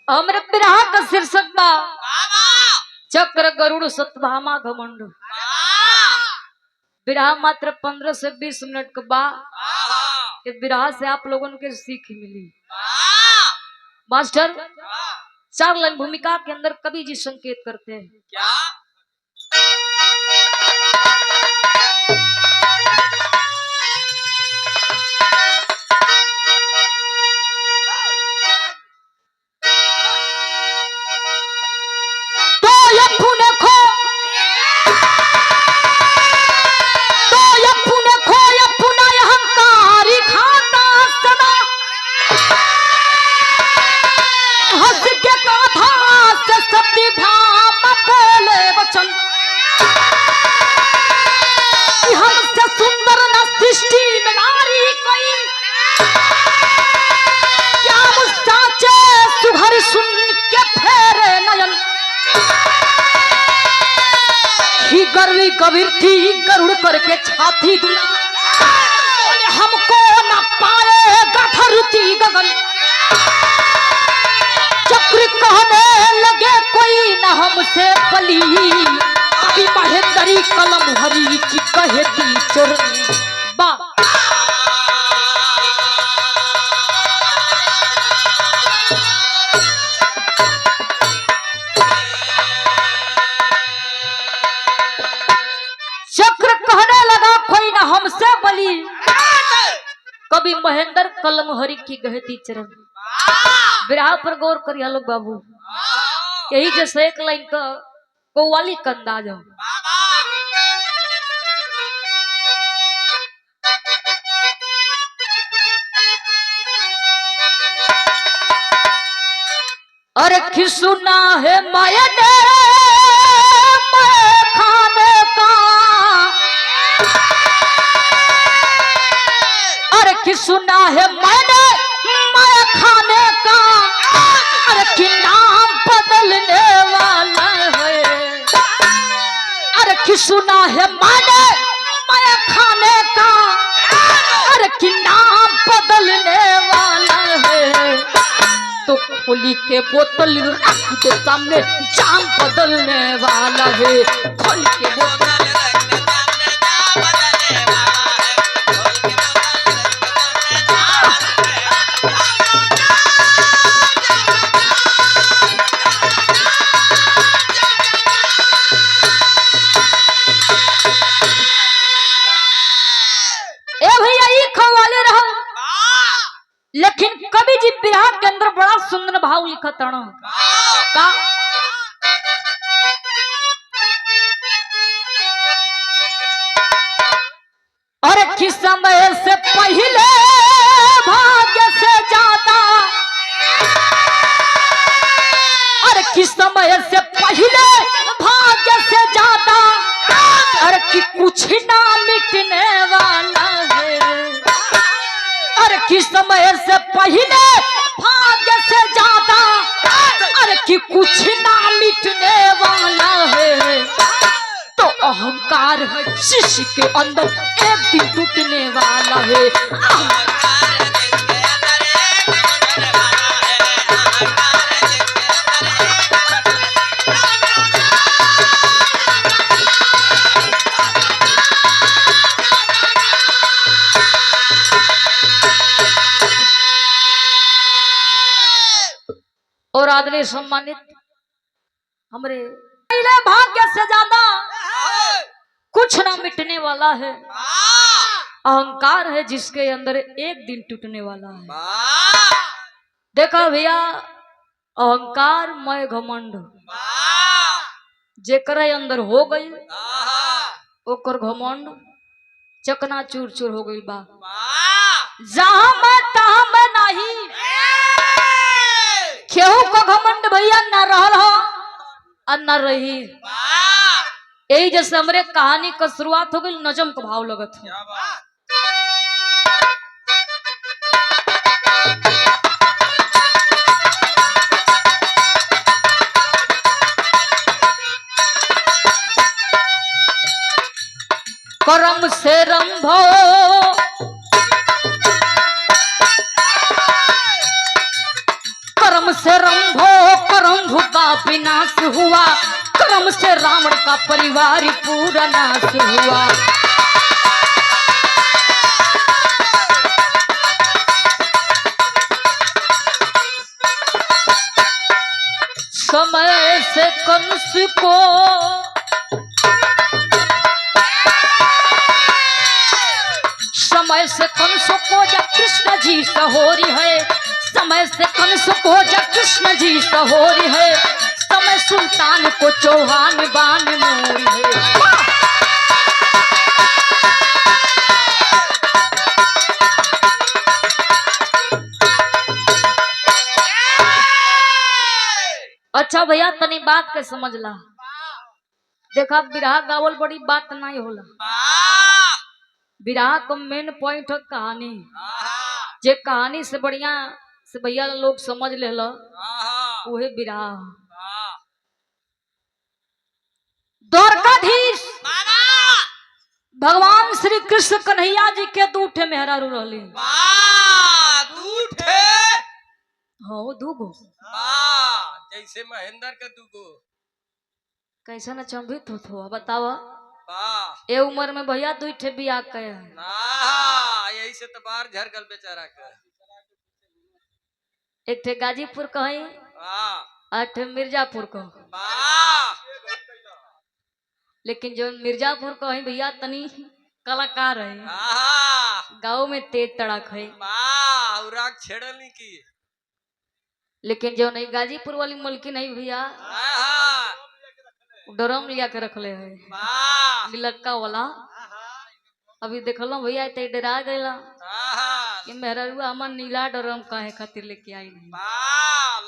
हमरे विरह का शीर्षक बा चक्र गरुड़ सतभामा घमंड। विरह मात्र 15 से 20 मिनट के बाद विरह से आप लोगों के सीख मिली। मास्टर 4 लाइन भूमिका के अंदर कवि जी संकेत करते हैं क्या? कबीर थी गरुड़ करके छाती दुला हमको न पाएगा धरती गगन। चक्र कहने लगे कोई न हमसे बली अभी महेंद्री कलम हरी की कहती चोरनी बा। हमसे बली कभी महेंद्र कलम हरि की गहती चरण। विरह पर गौर करिए लोग बाबू, यही जैसे एक लाइन का कव्वाली का अंदाज हो। अरे खिसुना है मायने खाने का कि सुना है मैंने माया खाने का अरे कि नाम बदलने वाला है। अरे कि सुना है मैंने माया खाने का अरे कि नाम बदलने वाला है। तो खोली के बोतल रख दे सामने जाम बदलने वाला है। खोली के बोतल लेकिन कवि जी विरह के अंदर बड़ा सुंदर भाव लिखा तणो का और किस समय से पहले भाग्य से ज्यादा और किस समय से पहले भाग्य से ज्यादा और कि कुछ ना मिटने वाला है। और किस समय से पहले भाग्य से ज्यादा अरे कि कुछ ना मिटने वाला है। तो अहंकार है शिष्य के अंदर एक दिन टूटने वाला है। और आदरणीय सम्मानित हमारे पहले भाग्य से ज्यादा कुछ ना मिटने वाला है। अहंकार है जिसके अंदर एक दिन टूटने वाला है। देखा भैया अहंकार मय घमंड जेकर अंदर हो गई ओकर घमंड चकना चूर चूर हो गई बा। जहां मैं तहां मैं नहीं केहू को घमंड भैया न रहल हो और न रही। यही जैसे हमरे कहानी का शुरुआत हो गई नजम का भाव लगत है। करम से रंभो करम से रंभो विनाश हुआ, कर्म से रावण का परिवार पूरा नाश हुआ। समय से कंस को समय से कंस को जब कृष्ण जी सहोरी है, समय से कंस को जब कृष्ण जी सहोरी है, समय सुल्तान को चौहान बान मोरी है। अच्छा भैया तनी बात के समझ ला। देखा बिरहा गावल बड़ी बात नहीं होला, बिरहा का मेन पॉइंट है कहानी। जे कहानी से बढ़िया से भैया लोग समझ ले लो उहे बिरहा। द्वारकाधीश भगवान श्री कृष्ण कन्हैया जी के दूठे मेहरारू रहली। हो दूगो जैसे महेंद्र का दूगो। कैसा न चंभित हो बतावा। ए उम्र में भैया दू ठे बियाह के यही से तो बाहर झर गल बेचारा का। एक ठे गाजीपुर कहीं, आठ मिर्जापुर को। लेकिन जो मिर्जापुर कहीं भैया तनी कलाकार है, गाँव में तेज तड़क है। छेड़नी की। लेकिन जो नहीं गाजीपुर वाली मुल्की नहीं भैया, ड्रम लिया के रख ले है लक्का वाला। अभी देखलो भैया ते डरा गया कि मेहरुआ हमर नीला ड्रम काहे खातिर लेके आई नहीं।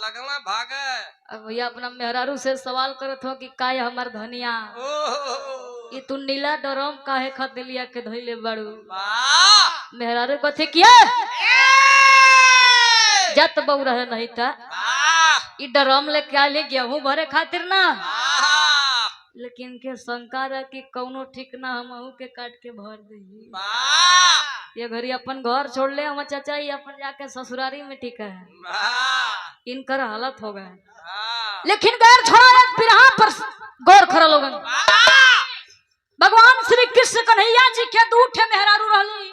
लगला भागे। अब भैया अपना मेहरारू से सवाल करत हो कि काय हमार धनिया ये तू नीला ड्रम काहे खातिर लिया के धइले बाड़ू। मेहरारू कथे किया जत बहु रहे नहीं था ई ड्रम लेके आले गेहूं भरे खातिर ना। लेकिन के शंका रहा कि कौनो ठीक ना हम के काट के भर दे। ये घरी अपन घर छोड़ ले हम चाचा, ये अपन जाके ससुरारी में ठीक है। इनकर हालत हो गए। लेकिन गैर छोड़ा बिरहा पर गौर करा लोगन। भगवान श्री कृष्ण कन्हैया जी के दूठे मेहरारू रहली।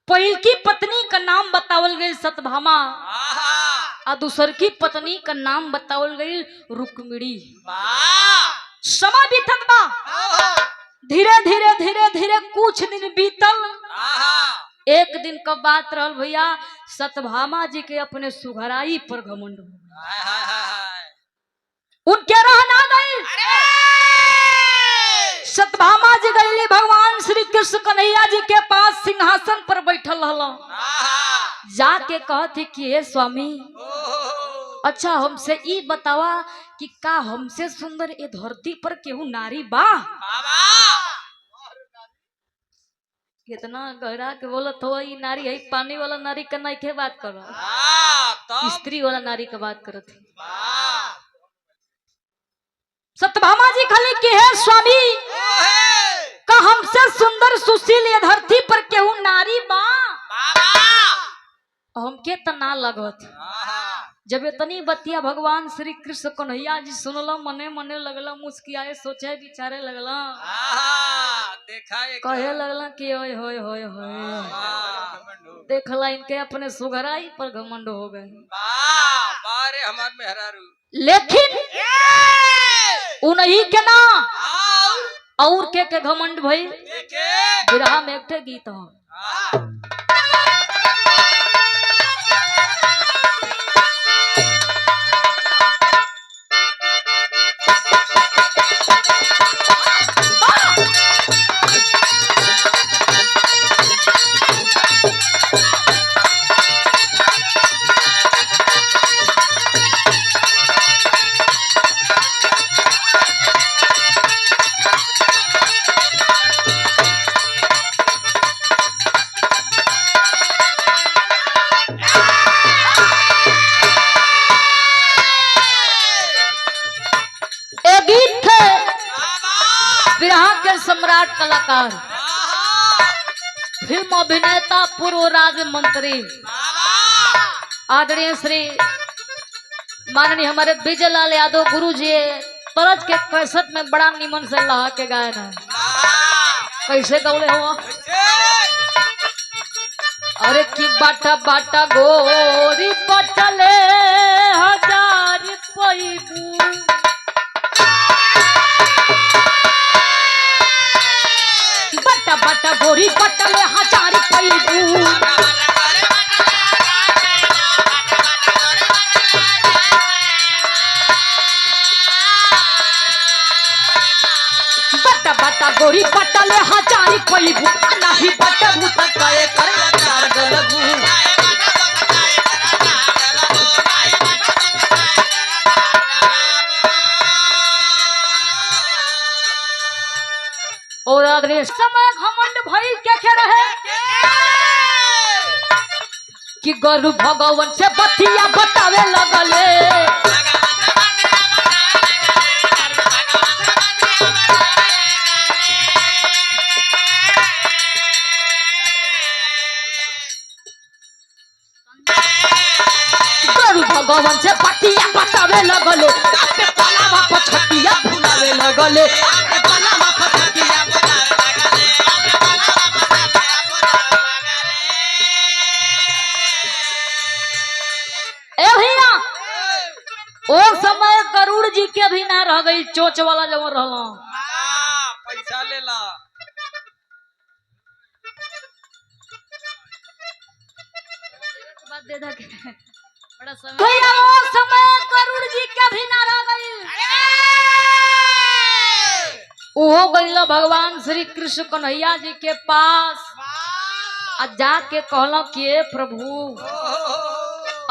पहिल की पत्नी का नाम बतावल गई सतभामा, और दूसर की पत्नी का नाम बतावल गई रुक्मिणी। समय बीतत बा, धीरे धीरे धीरे धीरे कुछ दिन बीतल। एक दिन का बात रहल भैया, सतभामा जी के अपने सुघराई पर घमंड उनके रहना गई। सतभामा जी गईली भगवान श्री कृष्ण कन्हैया जी के पास सिंहासन पर बैठल रहल। जाके कहती कि हे स्वामी, अच्छा हमसे ई बतावा कि का हमसे सुंदर ए धरती पर केहू नारी बा। कितना गहरा के बोलत हो, ई नारी है पानी वाला नारी का नहीं के बात करो, स्त्री वाला नारी का बात करत है। सतभामा जी खाली कि हे स्वामी, का हमसे सुंदर सुशील ये धरती पर केहू नारी बा। हमके तना लगत। जब इतनी बतिया भगवान श्री कृष्ण कन्हैया जी सुनला, मने मने लगला मुस्कियाए, सोचे विचारे लगला, कहे लगला कि ओए होए होए होए। देखला इनके अपने सुघराई पर घमंड हो गए। हमार मेहरारू। लेकिन उन्हीं के ना और के घमंड भई। विरहा में एक गीत हो, सम्राट कलाकार, फिल्म अभिनेता, पूर्व राज्य मंत्री आदरणीय श्री माननीय हमारे विजय लाल यादव गुरु जी तरज के कैसेट में बड़ा निमन से लहा के गाए ना। कैसे गौले हो? अरे की बाटा बाटा गोरी पटले हजार पैबू बाटा बाटा गोरी पटले हजार पैबू बाटा बाटा गोरी पटले हजार पैबू नाही बटबू तकाए कर चार गलबू और आदमी समय घमंड भइल के रहे कि गुरु भगवान से बतिया बतावे लगले गुरु भगवान से बतिया बतावे लगले आपे पलावा पछतिया भुलावे लगले आपे पलावा पछतिया ए भैया ओ समय गरुड़ जी के भी ना रह गई चोच वाला जब रहला पैसा लेला बात दे दा के बड़ा समय भैया ओ समय गरुड़ जी के भी ना रह गई वो गइल भगवान श्री कृष्ण कन्हैया जी के पास आ जाके कहला कि प्रभु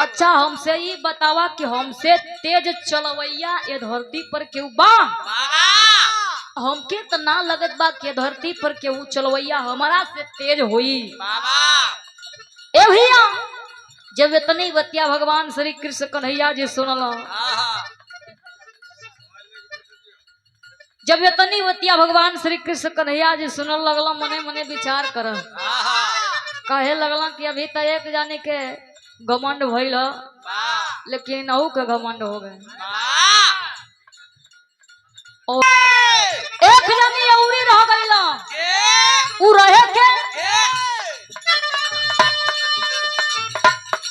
अच्छा हमसे ये बतावा कि हमसे तेज चलवैया ये धरती पर क्यों बा हमके तो ना लगत बा कि धरती पर केहू चलवैया हमारा से तेज हुई ए भैया जब इतनी बतिया भगवान श्री कृष्ण कन्हैया जी सुनला जब इतनी बतिया भगवान श्री कृष्ण कन्हैया जी सुनल लगला मने मने विचार कर कहे लगला कि अभी तो एक जाने के घमंड भइल लेकिन नहु के घमंड हो गए और एक जनी औरी रह गइला उ रहे के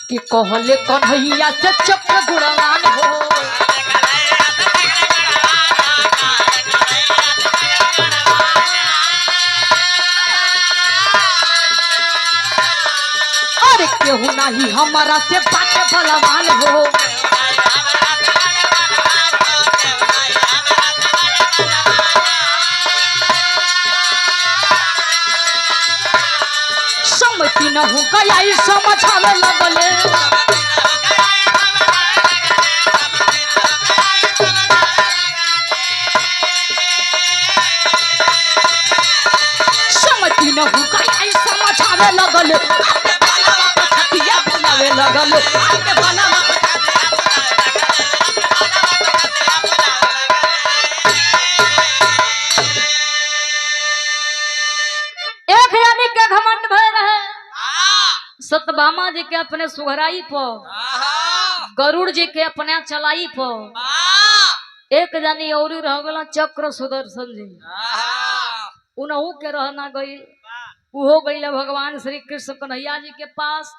कि कहले कन्हैया से चक्र गुणवान हो अरे केहू नहीं हमारा से बात बलवान हो समझी न हो गया समझावे लगले समझी न हो गया समझावे लगले बुलावे लगले एक यानी के घमंड भय रहे सतभामा जी के अपने सुघराई पर गरुड़ जी के अपने चलाई पर एक जानी औरी रह गला चक्र सुदर्शन जी उनहु के रहना गई हो गई भगवान श्री कृष्ण कन्हैया जी के पास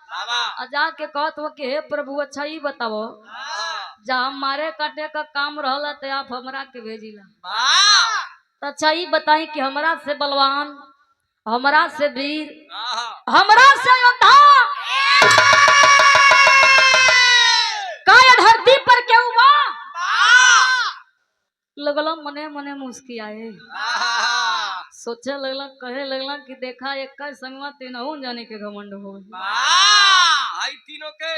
जाके कहत हो कि हे प्रभु अच्छा ही बताओ जहाँ मारे काटे का काम रहला तो आप हमरा के भेजिला तो अच्छा ही बताई कि हमरा से बलवान हमरा से वीर हमरा से योद्धा काय धरती पर क्यों बा लगला मने मने मुस्की आए सोचे लगला कहे लगला कि देखा एक का संगवा तीनों जाने के घमंड हो आई तीनों के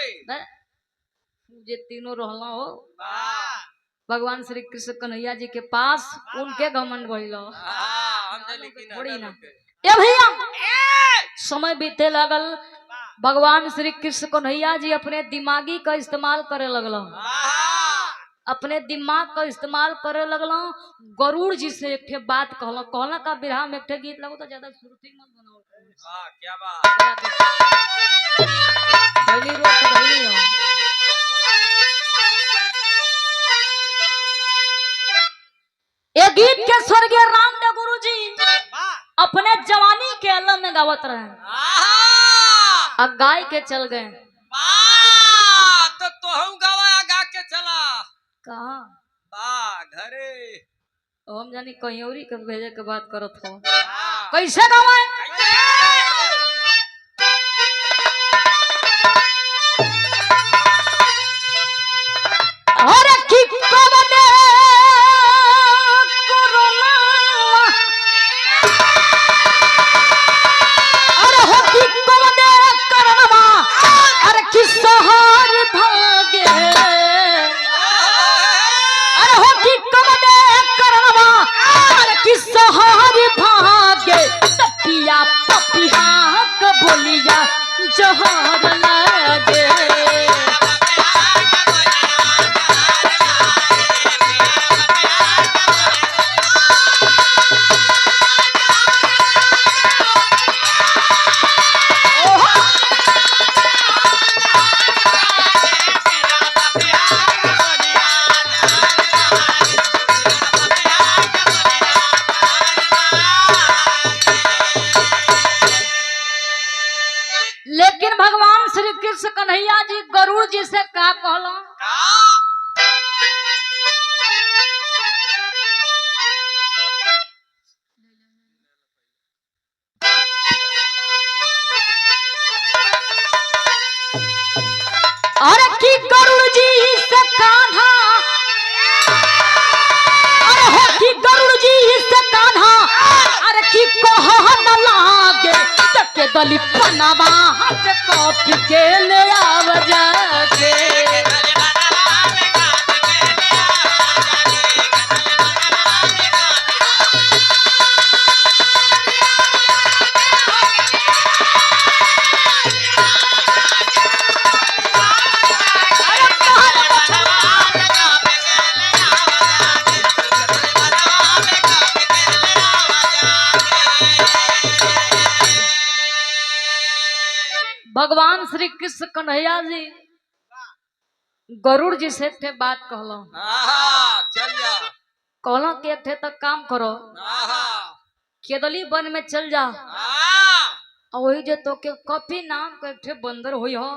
जे तीनों रहला हो भगवान श्री कृष्ण कन्हैया जी के पास उनके घमंड भइलो थोड़ी ना ए भैया समय बीते लगल भगवान श्री कृष्ण कन्हैया जी अपने दिमागी का इस्तेमाल करे लगला अपने दिमाग का इस्तेमाल करे लगला गरुड़ जी से एक बात कहला कहला का बिरहा में एक गीत लगो तो ज्यादा सुरती मत बनाओ क्या बात पहली रोज तो भइली हो गावत रहे आहा अब गाय के चल गए तो तोहू गवाया गा के चला कहा घरे हम जानी कहीं और के भेजे के बात करत हो हाँ। कैसे गवाए अरे की कवने कोरोना अरे हो की कवने करनवा अरे की सहार भागे अरे हो की कवने करनवा अरे की सहार भागे तपिया पपिया क बोलिया जहर लागे लेकिन भगवान श्री कृष्ण कन्हैया जी गरुड़ जी से का कहलो अरे की गरुड़ जी से कान्हा अरे हो की गरुड़ जी से कान्हा अरे की कह न लागे तके दली पनावा हाथ कॉपी के ले आव जाके भगवान श्री कृष्ण कन्हैया जी गरुड़ जी से थे बात कहलो चल जा कहलो के थे तक काम करो केदली वन में चल जा और वही जो तो के कॉपी नाम के थे बंदर हुई हो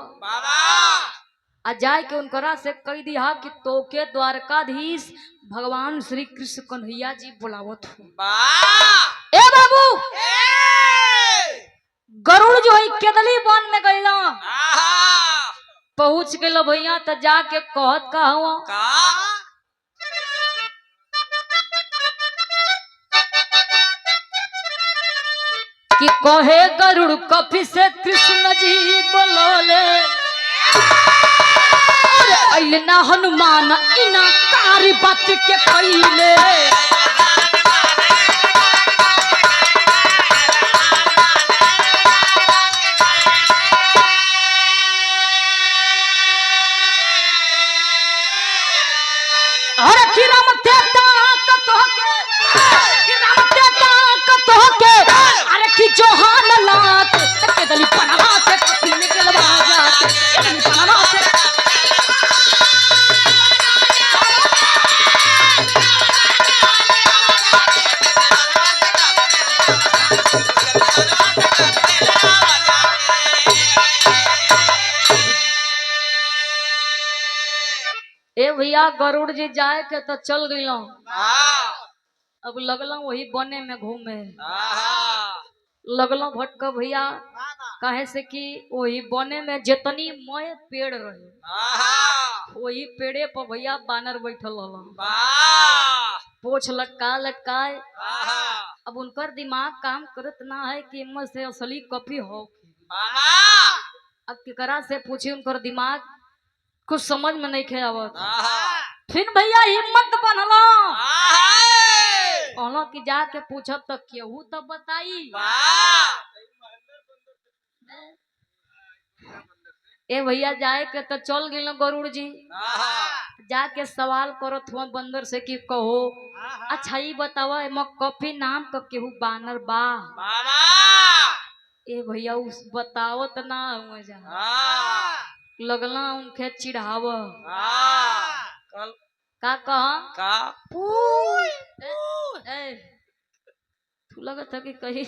आ जाए के उनकरा से कह दिया कि तो के द्वारकाधीश भगवान श्री कृष्ण कन्हैया जी बुलावत हो ए बाबू गरुड़ जो है केदली वन में गइलो पहुंच गइलो भैया तो जाके कहत का हुआ कि कहे गरुड़ कफी से कृष्ण जी बोलोले अरे अइले ना हनुमान इना कारी बात के कइले अरे की राम तेता कतो के अरे की जोहान लात के दली पनावा से पीने के लबा जाते दली पनावा से ए भैया गरुड़ जी जाए के तो चल गइलो अब लगलो वही बने में घूमे लगलो भटक भैया काहे से कि वही बने में जितनी मय पेड़ रहे वही पेड़े पर भैया बानर बैठल रहल पोछ लटकाए अब उनकर दिमाग काम करत ना है कि इनमें से असली कॉफी हो अब केकरा से पूछी उनकर दिमाग कुछ समझ में नहीं खे आवत फिर भैया हिम्मत बनलो कहलो कि जाके पूछब तो केहू तो बताई ए भैया जाए के तो चल गइलो गरुड़ जी जाके सवाल करत हुआ बंदर से कि कहो अच्छा ही बतावा एमा कॉफी नाम का केहू बानर बा ए भैया उस बतावत ना हुआ जा लगला उनके चिढ़ाव का कहा तू लगत है कि कहीं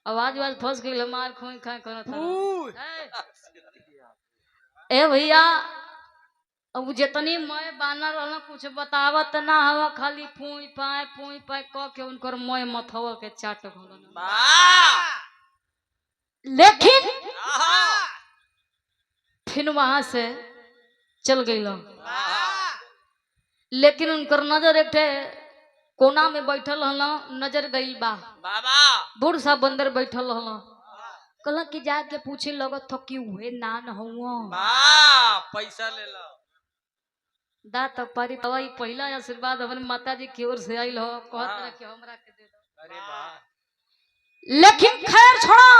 आवाज वाज फंस गई मार खोई खा करत फूल ए भैया अब जितनी मैं बानर रहना कुछ बतावत ना हवा खाली फूई पाए क के उनकर मैं मथवा के चाट भलन वाह लेकिन आहा फिर वहां से चल गई वाह लेकिन उनकर नजर एक ठे कोना में बैठल हल नजर गई बा बाबा बूढ़ सा बंदर बैठल हल कहला कि जाके पूछे लगत हो कि उहे ना न हुआ वाह पैसा ले लो दा तब पारी तवाई पहला आशीर्वाद अपन माता जी की ओर से आइल हो कहत रहे कि हमरा के दे दो अरे वाह लेकिन खैर छोड़ा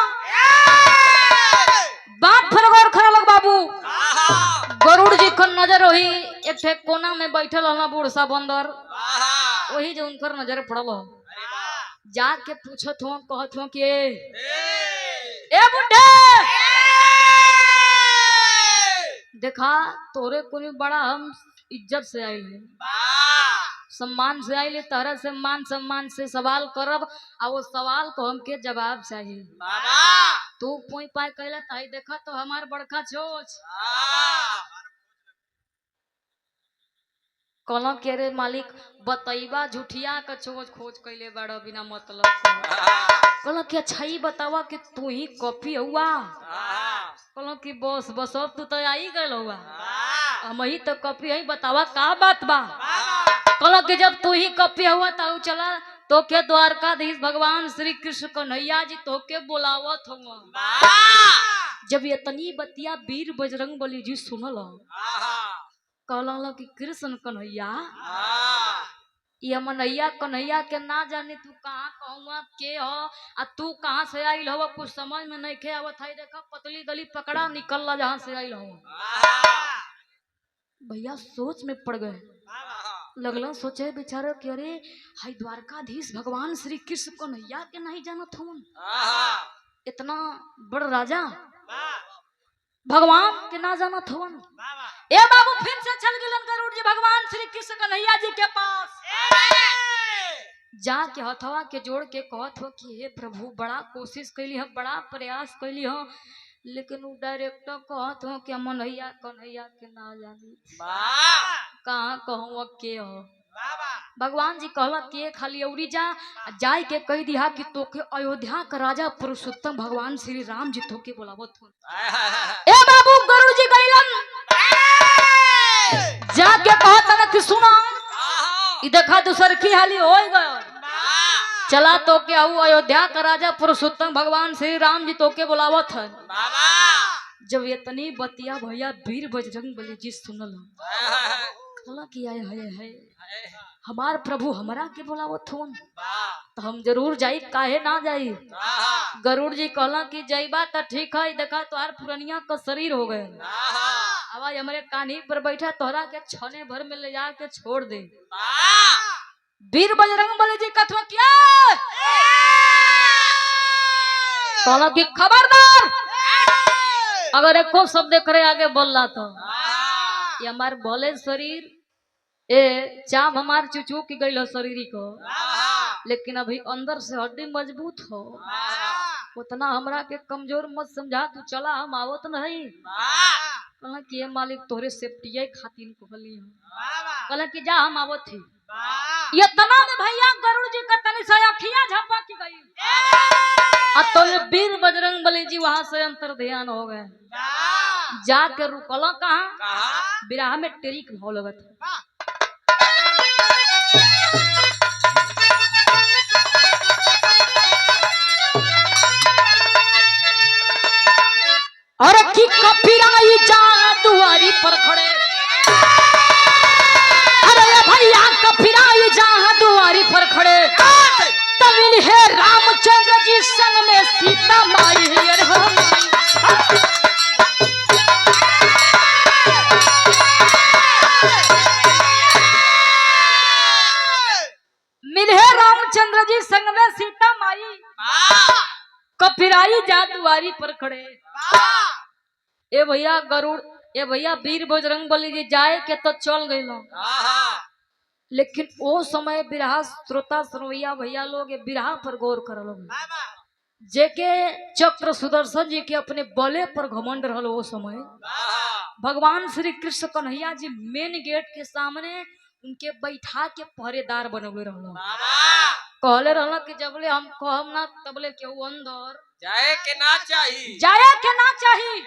बात पर गौर करे लग बाबू आहा गरुड़ जी को नजर वही एक ठे कोना में बैठल हल बूढ़ सा बंदर आहा वही जो उनकर नजर पड़ल हो अरे वाह जाके पूछत हो कहत हो कि ए ए बुड्ढे देखा तोरे कोनी बड़ा हम इज्जत से आइल है वाह सम्मान से आइल तरह से मान सम्मान से सवाल करब आ वो सवाल को हमके जवाब चाहिए बाबा तू पोई पाए कहला ताई देखा तो हमार बड़का छोच वाह कहला के रे मालिक बतईबा झूठिया का चोच खोज कैले बड़ा बिना मतलब कहला कि अच्छा ही बतावा कि तू ही कॉपी हुआ कहला कि बस अब तू तो आई गल हुआ हम ही तो कॉपी है बतावा का बात बा कहला कि जब तू ही कॉपी हुआ तो चला तो के द्वारकाधीश भगवान श्री कृष्ण कन्हैया जी तो के बुलावत हुआ जब इतनी बतिया वीर बजरंग बली जी सुनल कहला कि कृष्ण कन्हैया ये मनैया कन्हैया के ना जाने तू कहाँ कहूँगा के हो आ तू कहाँ से आइल हो कुछ समझ में नहीं खे आवत है देखा पतली गली पकड़ा निकल ला जहाँ से आइल हो भैया सोच में पड़ गए लगला सोचे बेचारे कि अरे हाय द्वारकाधीश भगवान श्री कृष्ण कन्हैया के नहीं जानत हूँ इतना बड़ राजा भगवान के ना जानत हूँ ए बाबू फिर से चल गिलन गरुड़ जी भगवान श्री कृष्ण कन्हैया जी के पास जाके हथवा के जोड़ के कहत हो कि हे प्रभु बड़ा कोशिश कैली हो बड़ा प्रयास कैली हो लेकिन वो डायरेक्टर कहत हो कि मनैया कन्हैया के ना जानी कहाँ कहूँ के हो भगवान जी कहला कि खाली औरी जाय के कह दिया कि तोके अयोध्या का राजा पुरुषोत्तम भगवान श्री राम जी तोके बुलावत हो ए बाबू गरुड़ जी गइलन जाके कहता ना कि सुना ई देखा दूसर की हाली हो गयो चला तो के आऊ अयोध्या का राजा पुरुषोत्तम भगवान श्री राम जी तो के बुलावत है जब इतनी बतिया भैया वीर बजरंग बली जी सुनल कहला कि आए है हमार प्रभु हमरा के बुलावत हो तो हम जरूर जाई काहे ना जाई गरुड़ जी कहला कि जाइबा तो ठीक है देखा तोहार पुरनिया का शरीर हो गए आवाज हमारे कान्ही पर बैठा तोहरा के छने भर में ले जा के छोड़ दे वीर बजरंग बली जी कथवा क्या कहला कि खबरदार अगर एको शब्द करे आगे बोलला तो ये हमार भले शरीर ए चाम हमार चुचू की गई शरीर को लेकिन अभी अंदर से हड्डी मजबूत हो उतना हमरा के कमजोर मत समझा तू चला हम आवत नहीं कहला कि ये मालिक तोरे सेफ्टी खातिर कहली कहला कि जा हम आवत थी ये तना में भैया गरुड़ जी का तनी सा अखियां झपा की गई अब तो वीर बजरंग बली जी वहां से अंतर ध्यान हो गए जाके रुकला कहाँ बिराह में टेरिक भाव लगत और की कपिराई जा दुआरी पर खड़े अरे भैया कपिराई जा दुआरी पर खड़े तमिल है रामचंद्र जी संग में सीता माई मिले रामचंद्र जी संग में सीता माई कपिराई जा दुआरी पर खड़े ए भैया गरुड़ ए भैया वीर बजरंग बली जी जाए के तो चल गए लेकिन वो समय बिरहा श्रोता सुनवैया भैया लोग बिरहा पर गौर कर लोग जेके चक्र सुदर्शन जी के अपने बले पर घमंड रहल वो समय भगवान श्री कृष्ण कन्हैया जी मेन गेट के सामने उनके बैठा के पहरेदार बनवे रहल कहले रहल कि जबले हम कहब ना तबले केहू अंदर जाए के ना चाहिए जाए के ना चाहिए।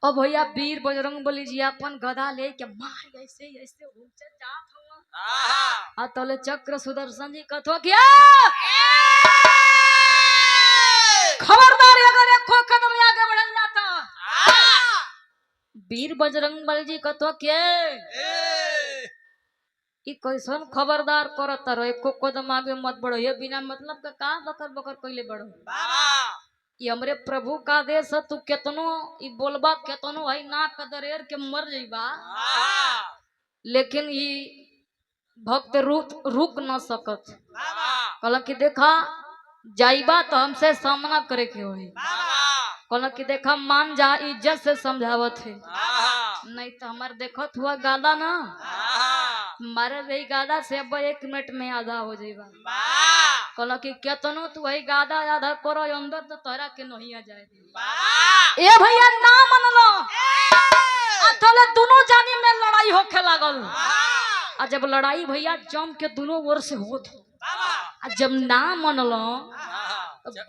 अब भैया वीर बजरंग बली जी अपन गदा ले के मार ऐसे ऐसे ऊंचे जात हुआ आ तले चक्र सुदर्शन जी कथो किया खबरदार अगर एक कदम आगे बढ़ जाता वीर बजरंग बली जी कथो के ई कैसन खबरदार करत रहो एको कदम आगे मत बढ़ो ये बिना मतलब का बकर बकर कइले बढ़ो ये हमरे प्रभु का आदेश है तू केतनो ई बोलबा केतनो है ना कदरेर के मर जइबा लेकिन ई भक्त रुक न सकत कहला कि देखा जाइबा तो हमसे सामना करे के होई कहला कि देखा मान जा इज्जत से समझावत है नहीं तो हमार देखत हुआ गादा ना मारे वही गादा से अब 1 मिनट में आधा हो जाएगा कहला कि केतनो तू वही गादा आधा करो अंदर तो तोरा के नहीं आ जाए ए भैया ना मनलो अतले दोनों जानी में लड़ाई होखे लागल आ जब लड़ाई भैया जम के दोनों ओर से होत आ जब ना मनलो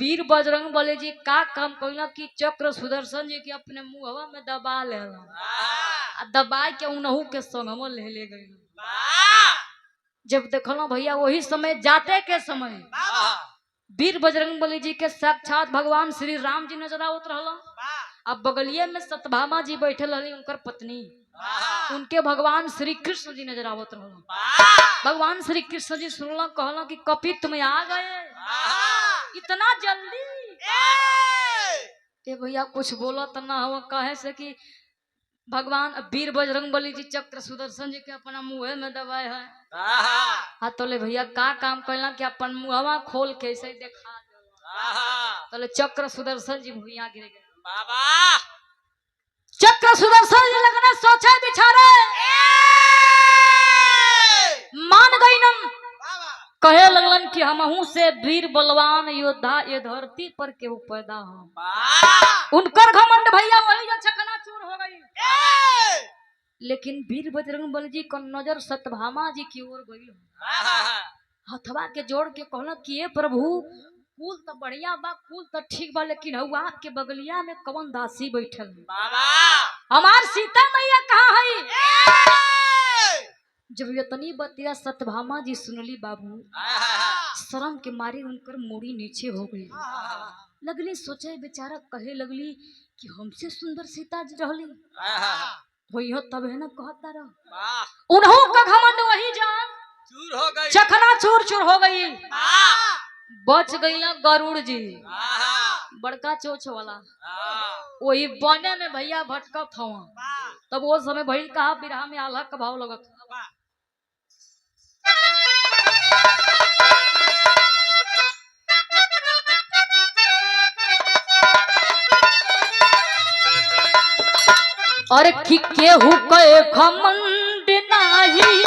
वीर बजरंग बली जी का काम कइला कि चक्र सुदर्शन जी के अपने मुंहवा में दबा लेला आ दबा के उनहु के संगम ले गई। जब देखलो भैया वही समय जाते के समय वीर बजरंग बली जी के साक्षात भगवान श्री राम जी नजर आवत रहल अब बगलिए में सत्यभामा जी बैठे रहली उनकर पत्नी उनके भगवान श्री कृष्ण जी नजर आवत रहल भगवान श्री कृष्ण जी सुनल कहला कि कपी तुम आ गए इतना जल्दी ए भैया कुछ बोला तो ना हो कहे से कि भगवान वीर बजरंग बली जी चक्र सुदर्शन जी के अपना मुँह में दबाए है हाँ तोले भैया का काम कैला कि अपन मुहवा खोल के ऐसे देखा तोले चक्र सुदर्शन जी भूया गिर गए चक्र सुदर्शन जी लगने सोचे बिचारे मान गई नम कहे लगलन कि हमहू से वीर बलवान योद्धा ये धरती पर के पैदा हो उनकर घमंड भैया वही जो चकनाचूर हो गई लेकिन वीर बजरंग बली जी का नजर सत्यभामा जी की ओर गई हथवा के जोड़ के कहला कि ये प्रभु कुल तो बढ़िया बा कुल तो ठीक बा लेकिन हुआ आपके बगलिया में कौन दासी बैठल हमार सीता मैया कहाँ है जब इतनी बतिया सत्यभामा जी सुनली बाबू शर्म के मारे उनकर मूड़ी नीचे हो गई लगली सोचे बेचारा कहे लगली कि हमसे सुंदर सीता जी रहली वही हो तब है ना कहता रहो उन्हों का घमंड वही जान चूर हो गई चखना चूर चूर हो गई बच गई ना गरुड़ जी बड़का चोच वाला वही बने में भैया भटकत हवा तब वो समय भइल कहा बिरहा में आल्हा का भाव लगत और कि केहू के घमंड नाही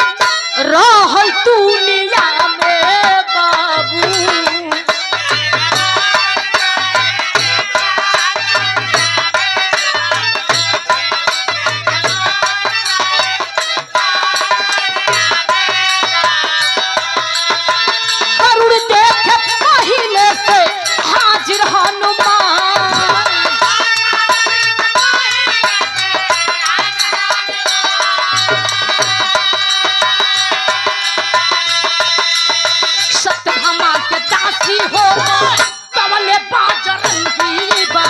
रहल दुनिया में बाबू गरुड़ देखे पहिले से हाजिर हनुमान सत्यभामा के दासी हो कमले बाजरंगी बा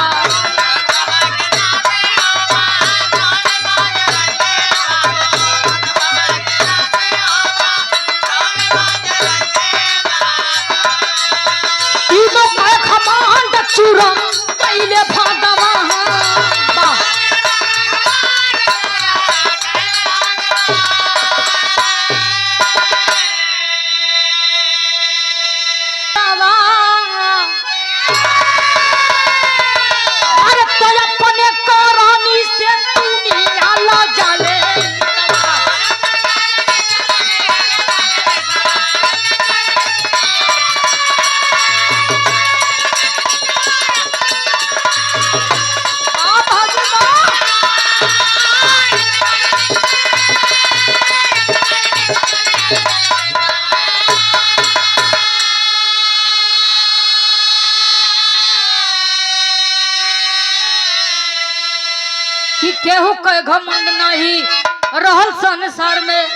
तीनों का घमंड चूरा कैले भगवान बा अरे तो अपने करानी से दुनिया ला जाले के घमंड नहीं रहल संसार में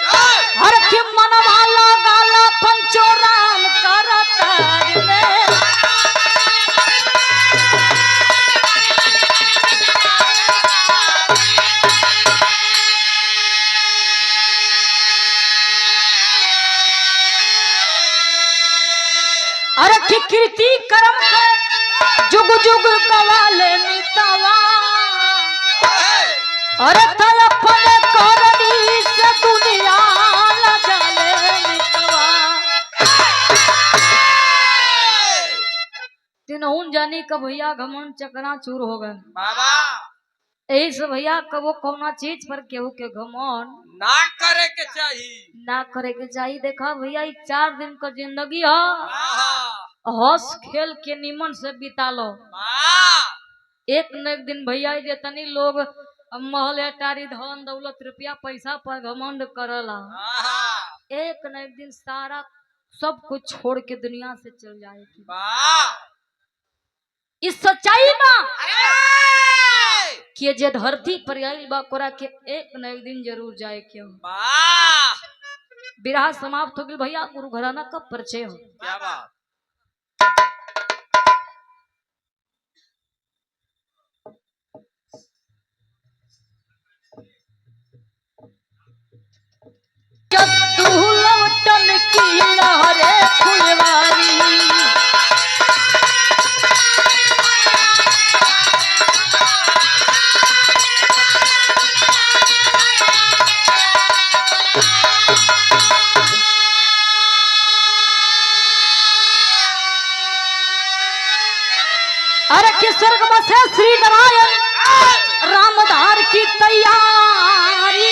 हर की मनवा लगाला पंचो राम करतार में अरे की कीर्ति कर्म के जुग जुग गवाले नितवा अरे तय अपने करनी से दुनिया न जाने नितवा तिनहुन जानी का भैया घमंड चकना चूर हो गए बाबा यही से भैया कबो कौना चीज पर केहू के घमंड ना करे के चाहिए ना करे के चाहिए। देखा भैया 4 दिन का जिंदगी है आहा, हंस खेल के निमन से बिता लो। वाह, एक न एक दिन भैया जे तनी लोग महल अटारी धन दौलत रुपया पैसा पर घमंड करला आहा, एक न एक दिन सारा सब कुछ छोड़ के दुनिया से चल जाएगी। वाह, इस सच्चाई ना अरे, कि जे धरती पर आइल बा कोरा के एक न एक दिन जरूर जाए क्यों। वाह, विराह समाप्त हो गई भैया गुरु घराना का परिचय हो। क्या बात। जद्दू लौटन की लहरे फुलवारी अरे कि स्वर्ग में से श्री नारायण रामधार की तैयारी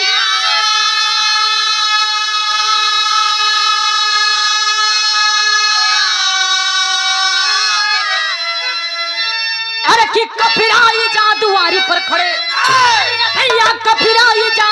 अरे कि कफिराई जा दुआरी पर खड़े भैया कफिराई जा